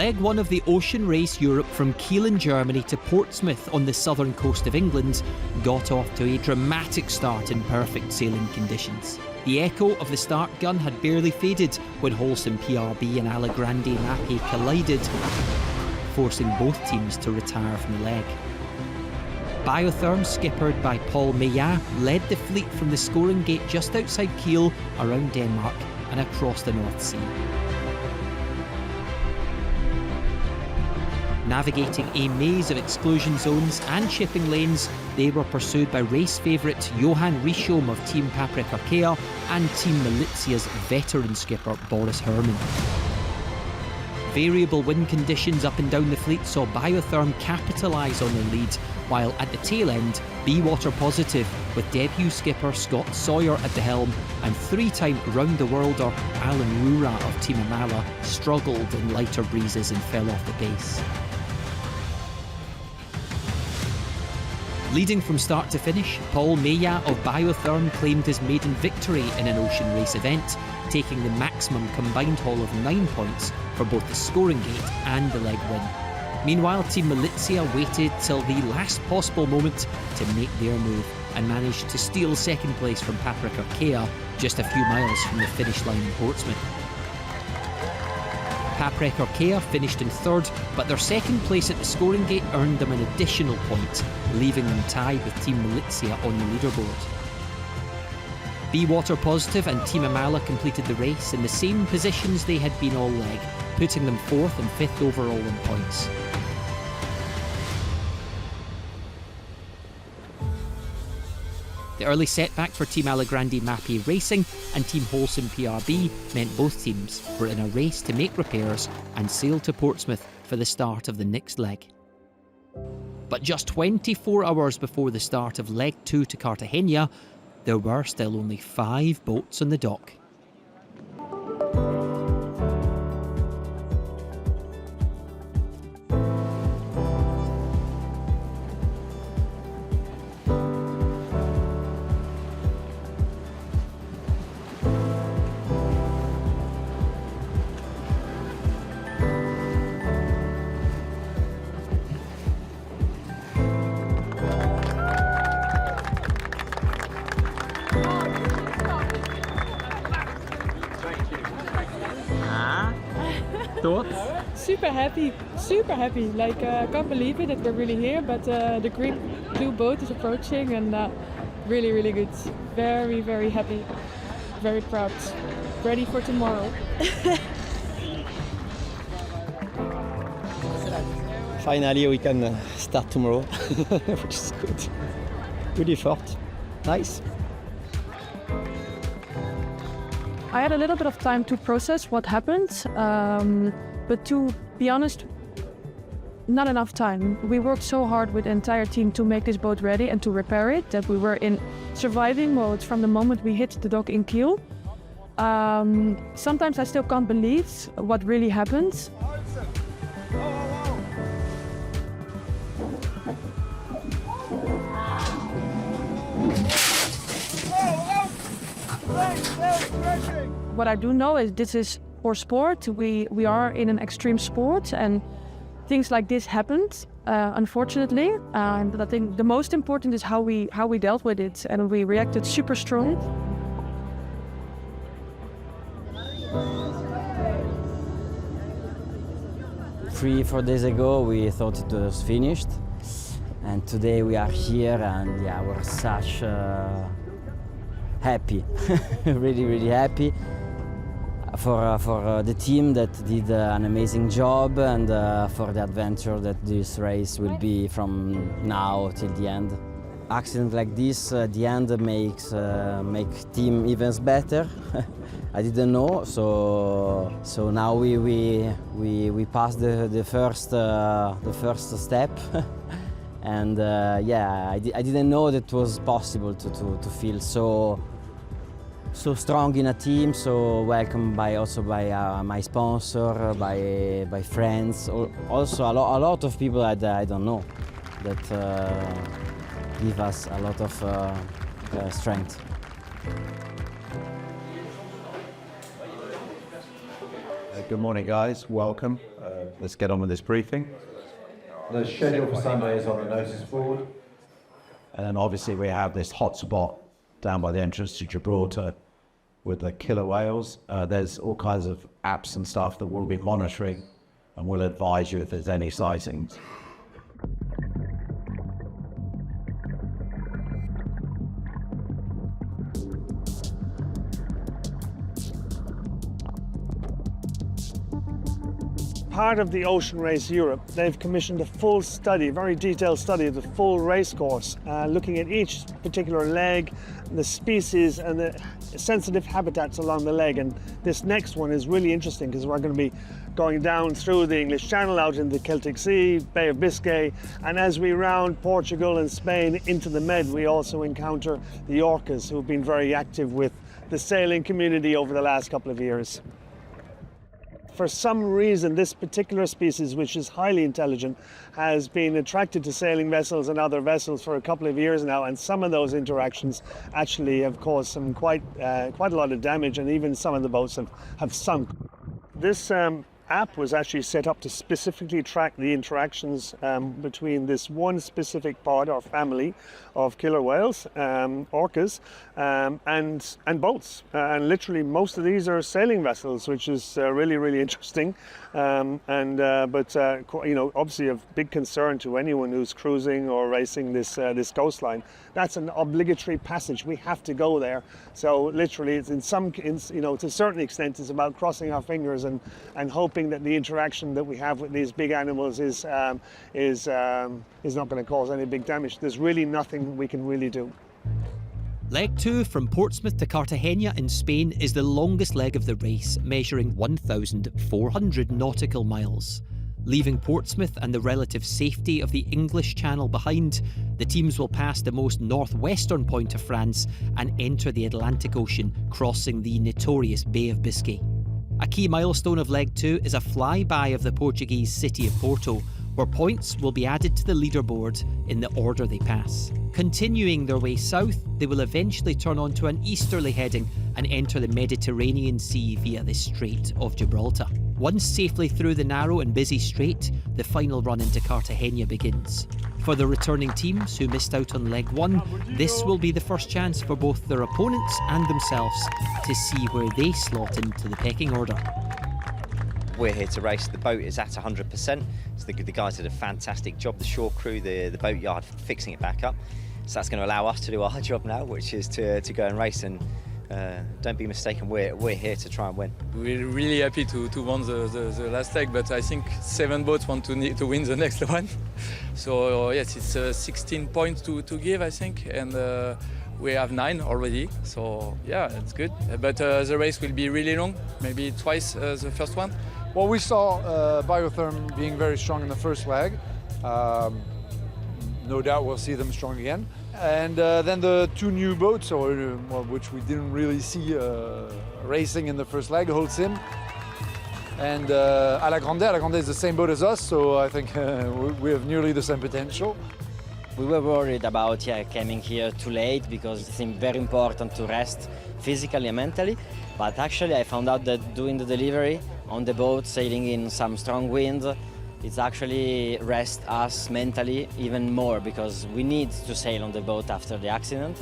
Leg 1 of the Ocean Race Europe from Kiel in Germany to Portsmouth on the southern coast of England got off to a dramatic start in perfect sailing conditions. The echo of the start gun had barely faded when Holcim PRB and Allegrande Mapei collided, forcing both teams to retire from the leg. Biotherm, skippered by Paul Meillat, led the fleet from the scoring gate just outside Kiel, around Denmark and across the North Sea. Navigating a maze of exclusion zones and shipping lanes, they were pursued by race favourite Johan Richomme of Team Paprec Arkea and Team Militia's veteran skipper Boris Herrmann. Variable wind conditions up and down the fleet saw Biotherm capitalise on the lead, while at the tail end, Be Water Positive, with debut skipper Scott Sawyer at the helm, and three-time round-the-worlder Alan Rura of Team Amala struggled in lighter breezes and fell off the pace. Leading from start to finish, Paul Meillat of Biotherm claimed his maiden victory in an ocean race event, taking the maximum combined haul of 9 points for both the scoring gate and the leg win. Meanwhile, Team Militia waited till the last possible moment to make their move and managed to steal second place from Paprec Arkea just a few miles from the finish line in Portsmouth. Paprec Arkea finished in third, but their second place at the scoring gate earned them an additional point, leaving them tied with Team Militia on the leaderboard. Be Water Positive and Team Amala completed the race in the same positions they had been all leg, putting them 4th and 5th overall in points. The early setback for Team Allegrande Mapei Racing and Team Holcim PRB meant both teams were in a race to make repairs and sail to Portsmouth for the start of the next leg. But just 24 hours before the start of Leg 2 to Cartagena, there were still only 5 boats on the dock. Thoughts? Super happy. Like, I can't believe it that we're really here, but the green blue boat is approaching and really, really good. Very, very happy. Very proud. Ready for tomorrow. Finally, we can start tomorrow, which is good. Good effort. Nice. I had a little bit of time to process what happened, but to be honest, not enough time. We worked so hard with the entire team to make this boat ready and to repair it that we were in surviving mode from the moment we hit the dock in Kiel. Sometimes I still can't believe what really happened. What I do know is this is for sport. We are in an extreme sport and things like this happened, unfortunately. But I think the most important is how we dealt with it, and we reacted super strong. Three, 4 days ago we thought it was finished, and today we are here and yeah, we're such happy, really happy for the team that did an amazing job, and for the adventure that this race will be from now till the end. Accident like this, the end make team events better. I didn't know, so now we passed the first step. And yeah, I didn't know that it was possible to feel so strong in a team, so welcomed by my sponsor, by friends, also a lot of people I don't know that give us a lot of strength. Good morning, guys. Welcome. let's get on with this briefing. The schedule for Sunday is on the notice board. And then obviously we have this hot spot down by the entrance to Gibraltar with the killer whales. There's all kinds of apps and stuff that we'll be monitoring, and we'll advise you if there's any sightings. Part of the Ocean Race Europe, they've commissioned a full study, very detailed study of the full race course, looking at each particular leg, the species and the sensitive habitats along the leg. And this next one is really interesting because we're going to be going down through the English Channel out into the Celtic Sea, Bay of Biscay, and as we round Portugal and Spain into the Med, we also encounter the Orcas, who have been very active with the sailing community over the last couple of years. For some reason, this particular species, which is highly intelligent, has been attracted to sailing vessels and other vessels for a couple of years now, and some of those interactions actually have caused some quite a lot of damage, and even some of the boats have sunk. This app was actually set up to specifically track the interactions between this one specific pod or family of killer whales, orcas, and boats. And literally most of these are sailing vessels, which is really interesting. But you know, obviously of big concern to anyone who's cruising or racing this coastline. That's an obligatory passage. We have to go there. So literally, it's you know, to a certain extent, it's about crossing our fingers and hoping that the interaction that we have with these big animals is not going to cause any big damage. There's really nothing we can really do. Leg 2 from Portsmouth to Cartagena in Spain is the longest leg of the race, measuring 1,400 nautical miles. Leaving Portsmouth and the relative safety of the English Channel behind, the teams will pass the most northwestern point of France and enter the Atlantic Ocean, crossing the notorious Bay of Biscay. A key milestone of Leg 2 is a flyby of the Portuguese city of Porto, where points will be added to the leaderboard in the order they pass. Continuing their way south, they will eventually turn onto an easterly heading and enter the Mediterranean Sea via the Strait of Gibraltar. Once safely through the narrow and busy strait, the final run into Cartagena begins. For the returning teams who missed out on Leg 1, this will be the first chance for both their opponents and themselves to see where they slot into the pecking order. We're here to race. The boat is at 100%, so the guys did a fantastic job, the shore crew, the boat yard, fixing it back up. So that's going to allow us to do our job now, which is to go and race. And don't be mistaken, we're here to try and win. We're really happy to win the last leg, but I think 7 boats want to win the next one. So yes, it's 16 points to give, I think, and we have 9 already. So yeah, it's good. But the race will be really long, maybe twice the first one. Well, we saw Biotherm being very strong in the first leg. No doubt we'll see them strong again. And then the 2 new boats, which we didn't really see racing in the first leg, Holcim and Alagrande is the same boat as us, so I think we have nearly the same potential. We were worried about coming here too late because it seemed very important to rest physically and mentally. But actually I found out that doing the delivery on the boat, sailing in some strong wind, it's actually rest us mentally even more because we need to sail on the boat after the accident.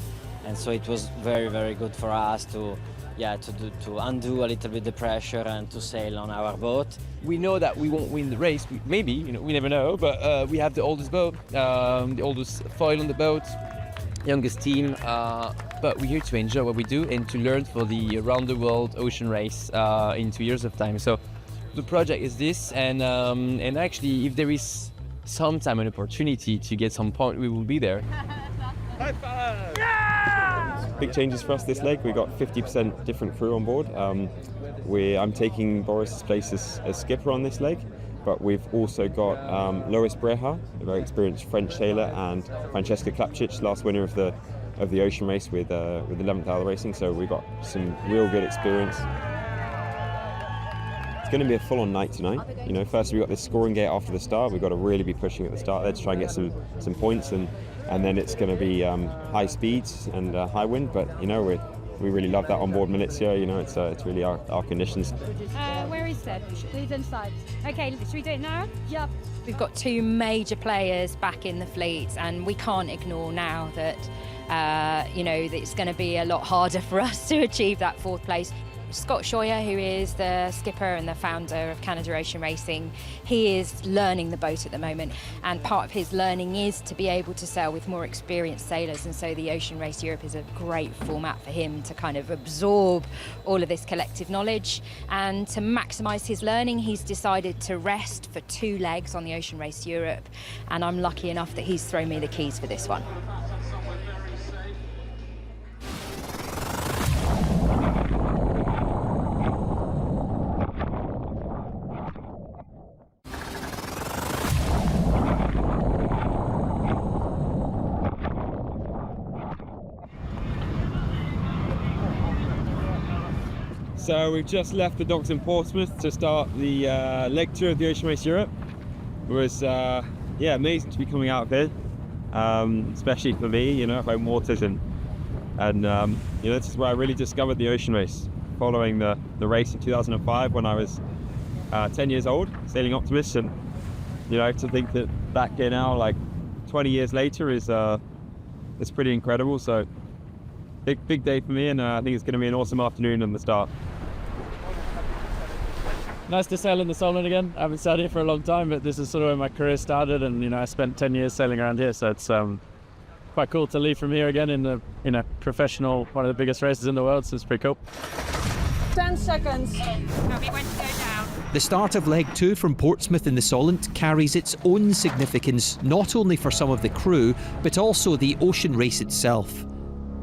And so it was very good for us to undo a little bit the pressure and to sail on our boat. We know that we won't win the race, maybe, we never know, but we have the oldest boat, the oldest foil on the boat, youngest team, but we're here to enjoy what we do and to learn for the around the world ocean race in 2 years of time. So the project is this, and actually if there is some time and opportunity to get some point, we will be there. High five! Yeah! Big changes for us this leg. We got 50% different crew on board. I'm taking Boris's place as skipper on this leg, but we've also got Loris Breja, a very experienced French sailor, and Francesca Klapčić, last winner of the ocean race with 11th Hour Racing. So we've got some real good experience. It's going to be a full-on night tonight. First we've got this scoring gate after the start. We've got to really be pushing at the start there to try and get some points, and then it's going to be high speeds and high wind. But we really love that onboard Milizia. It's really our conditions. Where is race then? He's inside. Okay, should we do it now? Yep. We've got two major players back in the fleet, and we can't ignore now that, that it's going to be a lot harder for us to achieve that fourth place. Scott Scheuer, who is the skipper and the founder of Canada Ocean Racing, he is learning the boat at the moment, and part of his learning is to be able to sail with more experienced sailors, and so the Ocean Race Europe is a great format for him to kind of absorb all of this collective knowledge. And to maximise his learning, he's decided to rest for 2 legs on the Ocean Race Europe, and I'm lucky enough that he's thrown me the keys for this one. So we've just left the docks in Portsmouth to start the leg 2 of the Ocean Race Europe. It was amazing to be coming out here, especially for me, home waters, and this is where I really discovered the ocean race, following the race in 2005 when I was 10 years old, sailing Optimist, and to think that back here now, like 20 years later, is pretty incredible. So big day for me, and I think it's going to be an awesome afternoon on the start. Nice to sail in the Solent again. I haven't sailed here for a long time, but this is sort of where my career started, and I spent 10 years sailing around here, so it's quite cool to leave from here again in the professional, one of the biggest races in the world, so it's pretty cool. 10 seconds. The start of leg 2 from Portsmouth in the Solent carries its own significance, not only for some of the crew, but also the ocean race itself.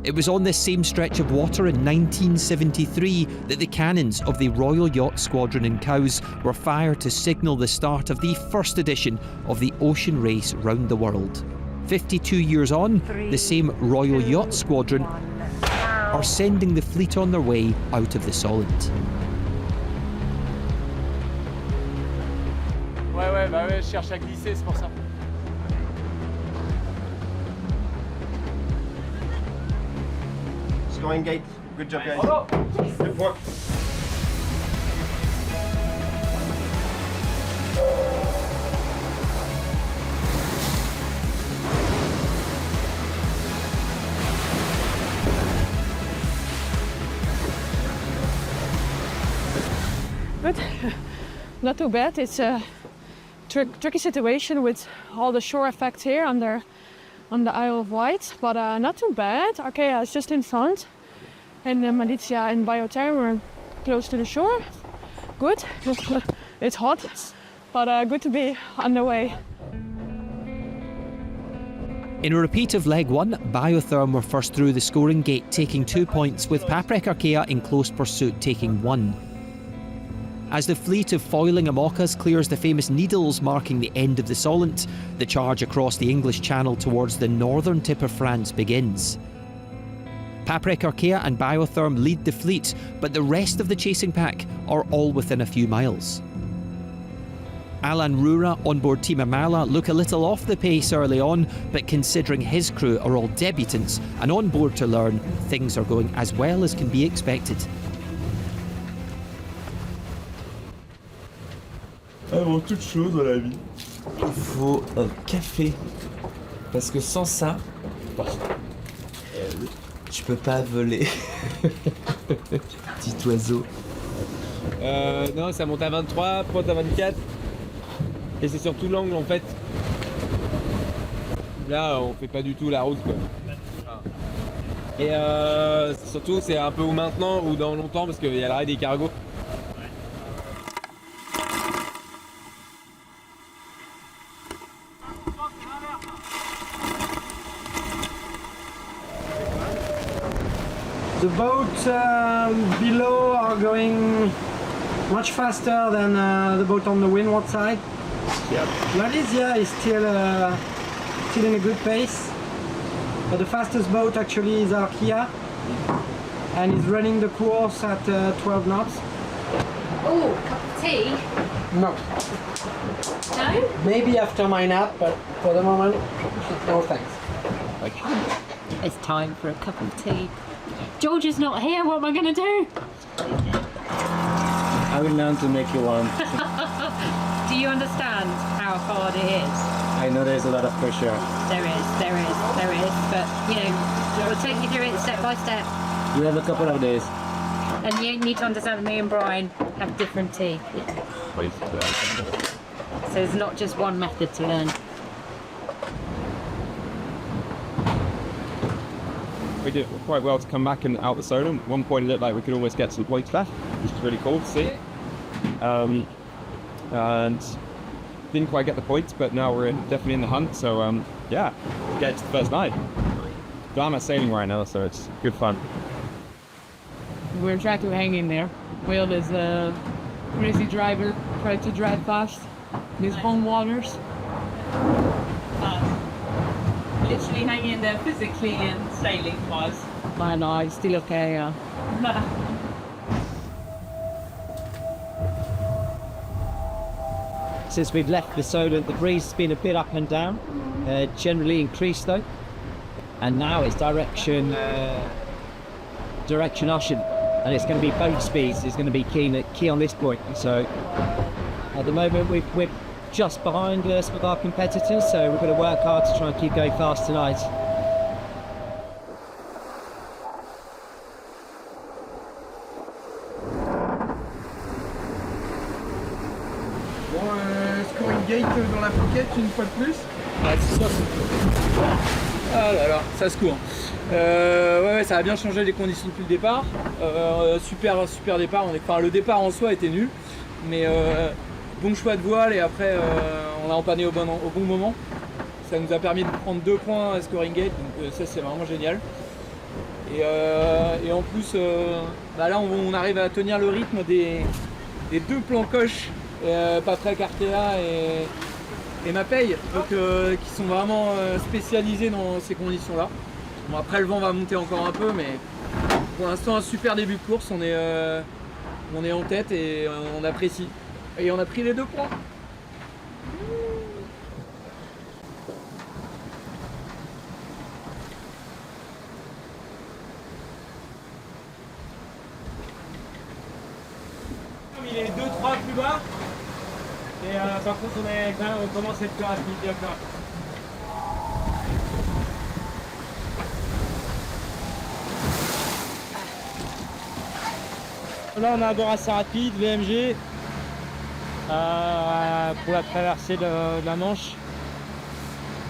It was on this same stretch of water in 1973 that the cannons of the Royal Yacht Squadron in Cowes were fired to signal the start of the first edition of the ocean race round the world. 52 years on, the same Royal Yacht Squadron are sending the fleet on their way out of the Solent. Ouais, je cherche à glisser, c'est pour ça. Going gate. Good job, guys. Good work. Good. Not too bad. It's a tricky situation with all the shore effects here on the Isle of Wight, but not too bad. Arkea is just in front, and Malizia and Biotherm are close to the shore. Good. It's hot, but good to be on the way. In a repeat of leg 1, Biotherm were first through the scoring gate, taking 2 points, with Paprec Arkea in close pursuit, taking 1. As the fleet of foiling Amocas clears the famous Needles marking the end of the Solent, the charge across the English Channel towards the northern tip of France begins. Paprec Arkea and Biotherm lead the fleet, but the rest of the chasing pack are all within a few miles. Alan Rura, onboard Team Amala, look a little off the pace early on, but considering his crew are all debutants and on board to learn, things are going as well as can be expected. Avant toute chose dans la vie, il faut un café. Parce que sans ça, tu peux pas voler. Petit oiseau. Non, ça monte à 23, pointe à 24. Et c'est surtout l'angle en fait. Là, on fait pas du tout la route quoi. Et surtout, c'est un peu ou maintenant ou dans longtemps parce qu'il y a l'arrêt des cargos. The boats below are going much faster than the boat on the windward side. Yep. Malizia is still in a good pace, but the fastest boat actually is Arkea, and is running the course at 12 knots. Oh, cup of tea? No. No? Maybe after my nap, but for the moment, no thanks. It's time for a cup of tea. George is not here, what am I going to do? I will learn to make you one. Do you understand how hard it is? I know there's a lot of pressure. There is. But, you know, we'll take you through it step by step. You have a couple of days. And you need to understand that me and Brian have different teeth. So there's not just one method to learn. We did quite well to come back and out the Soudal. At one point it looked like we could almost get some points left, which is really cool to see. And didn't quite get the points, but now we're definitely in the hunt. So yeah, get to the first night. I'm at sailing right now, so it's good fun. We're trying to hang in there. Will is a crazy driver, trying to drive fast in his own waters. Literally hanging in there physically and sailing wise. I know, it's still okay. Since we've left the Soudal, the breeze has been a bit up and down, generally increased though. And now it's direction ocean, and it's going to be boat speeds is going to be key on this point. So at the moment we're just behind some of our competitors, so we've got to work hard to try and keep going fast tonight. Bon, scoring gate dans la pocket une fois de plus. Ah, c'est ça. Ah là là, ça se court. Ouais, ça a bien changé les conditions depuis le départ. Super départ. Enfin, le départ en soi était nul, mais bon choix de voile et après on a empanné au bon moment. Ça nous a permis de prendre 2 points à scoring gate, donc ça c'est vraiment génial. Et en plus, là on arrive à tenir le rythme des 2 plans coches, Patrick Artea et ma paye, donc qui sont vraiment spécialisés dans ces conditions-là. Bon, après le vent va monter encore un peu, mais pour l'instant un super début de course, on est en tête et on apprécie. Et on a pris les 2 points. Il est 2-3 plus bas. Et par contre on commence à être plus rapide. Là on a un bord assez rapide, VMG, pour la traversée de la Manche.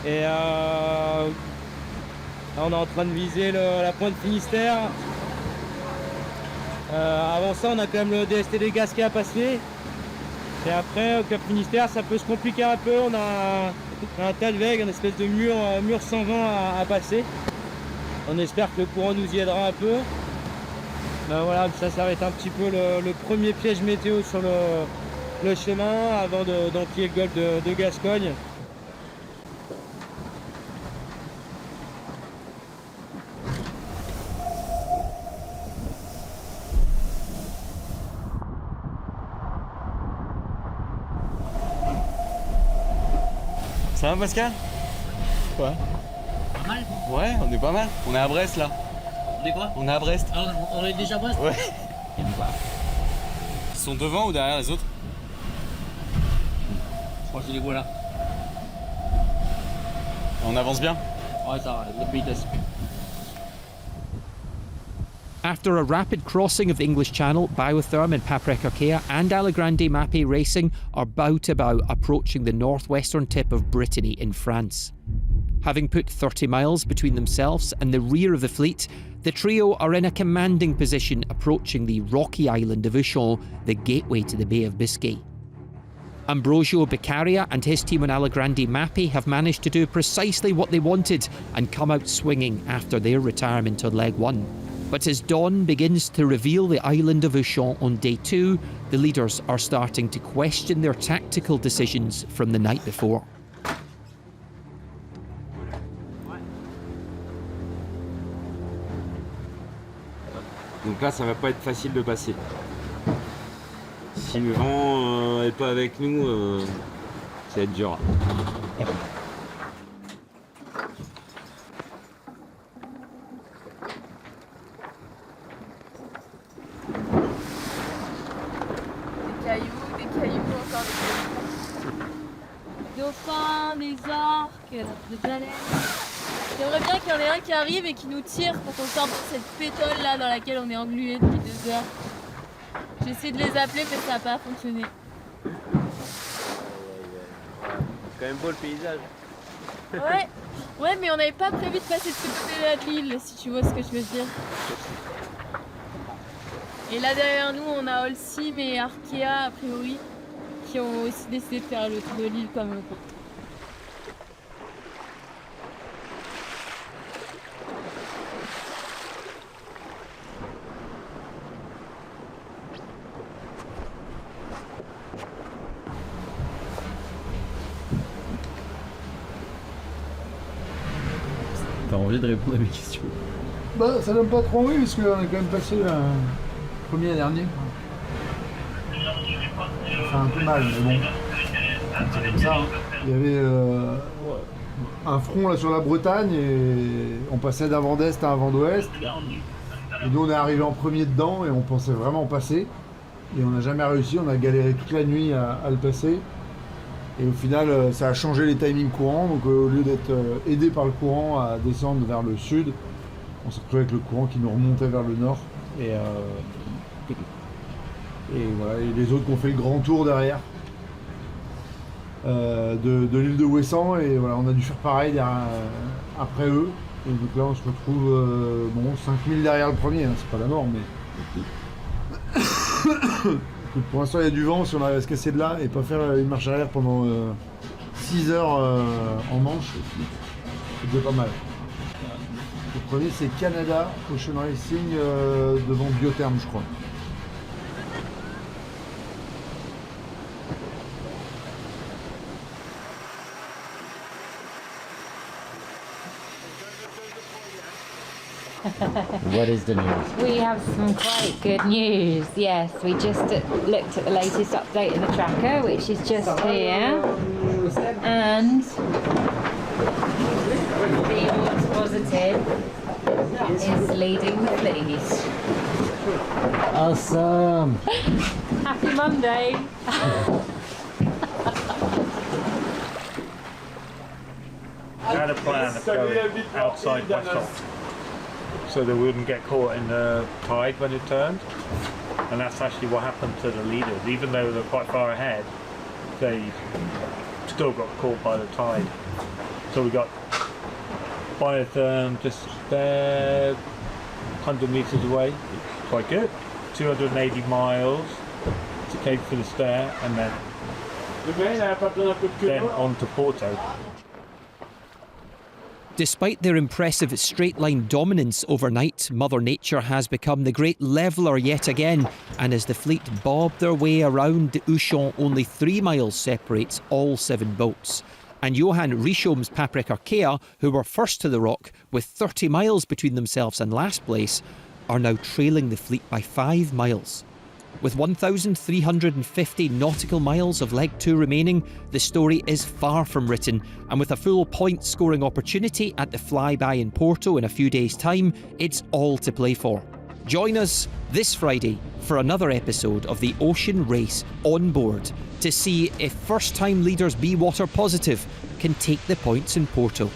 Et là on est en train de viser la pointe Finistère. Avant ça on a quand même le DST des Gasquets à passer. Et après au Cap Finisterre ça peut se compliquer un peu, on a un tas de vagues, une espèce de mur sans vent à passer. On espère que le courant nous y aidera un peu. Ben voilà, ça va être un petit peu le premier piège météo sur le chemin avant d'enquiller le golfe de Gascogne. Ça va Pascal? Ouais. Pas mal? Ouais, on est pas mal. On est à Brest là. On est quoi? On est à Brest. Ah, on est déjà à Brest? Ouais. Ils sont devant ou derrière les autres? Je crois que je les vois là. On avance bien? Ouais, ça va, le vitesse. After a rapid crossing of the English Channel, Biotherm and Paprec Archaea and Alagrande Mappé Racing are bow to bow approaching the northwestern tip of Brittany in France. Having put 30 miles between themselves and the rear of the fleet, the trio are in a commanding position approaching the rocky island of Ushant, the gateway to the Bay of Biscay. Ambrosio Beccaria and his team on Alagrande Mappé have managed to do precisely what they wanted and come out swinging after their retirement on leg 1. But as dawn begins to reveal the island of Ushant on day 2, the leaders are starting to question their tactical decisions from the night before. Donc là ça va pas être facile de passer. Si le vent est pas avec nous, ça va être dur. dauphins, des orques, des baleines. J'aimerais bien qu'il y en ait un qui arrive et qui nous tire pour qu'on sorte de cette pétole là dans laquelle on est englué depuis 2 heures. J'ai essayé de les appeler mais ça n'a pas fonctionné. C'est quand même beau le paysage. Ouais, mais on n'avait pas prévu de passer de ce côté-là de l'île, si tu vois ce que je veux dire. Et là derrière nous, on a Holcim et Arkea, a priori, qui ont aussi décidé de faire le tour de l'île comme eux. T'as envie de répondre à mes questions? Bah, ça donne pas trop envie parce qu'on est quand même passé le premier dernier. Ça fait un peu mal, mais bon, c'est comme ça. Hein. Il y avait un front là sur la Bretagne et on passait d'un vent d'est à un vent d'ouest. Et nous on est arrivé en premier dedans et on pensait vraiment passer. Et on n'a jamais réussi, on a galéré toute la nuit à le passer. Et au final, ça a changé les timings courants. Donc au lieu d'être aidé par le courant à descendre vers le sud, on s'est retrouvé avec le courant qui nous remontait vers le nord. Et voilà, et les autres qui ont fait le grand tour derrière de l'île de Ouessant. Et voilà, on a dû faire pareil derrière, après eux. Et donc là, on se retrouve 5000 derrière le premier. Hein, c'est pas la mort, mais... Pour l'instant, il y a du vent. Si on arrive à se casser de là et pas faire une marche arrière pendant 6 heures en manche, c'est déjà pas mal. Le premier, c'est Canada Ocean Racing devant Biotherm, je crois. What is the news? We have some quite good news, yes. We just looked at the latest update in the tracker, which is just here. And the Orca positive is leading the fleet. Awesome! Happy Monday! I had a plan of going outside Westholt so they wouldn't get caught in the tide when it turned, and that's actually what happened to the leaders. Even though they're quite far ahead, they still got caught by the tide. So we got Biotherm just there, 100 metres away, quite good. 280 miles to Cape Finisterre, and then on to Porto. Despite their impressive straight-line dominance overnight, Mother Nature has become the great leveller yet again, and as the fleet bob their way around the Ushant, only 3 miles separates all 7 boats. And Johan Richome's Paprec Arkea, who were first to the rock with 30 miles between themselves and last place, are now trailing the fleet by 5 miles. With 1,350 nautical miles of Leg 2 remaining, the story is far from written, and with a full point-scoring opportunity at the flyby in Porto in a few days' time, it's all to play for. Join us this Friday for another episode of the Ocean Race Onboard to see if first-time leaders Be Water Positive can take the points in Porto.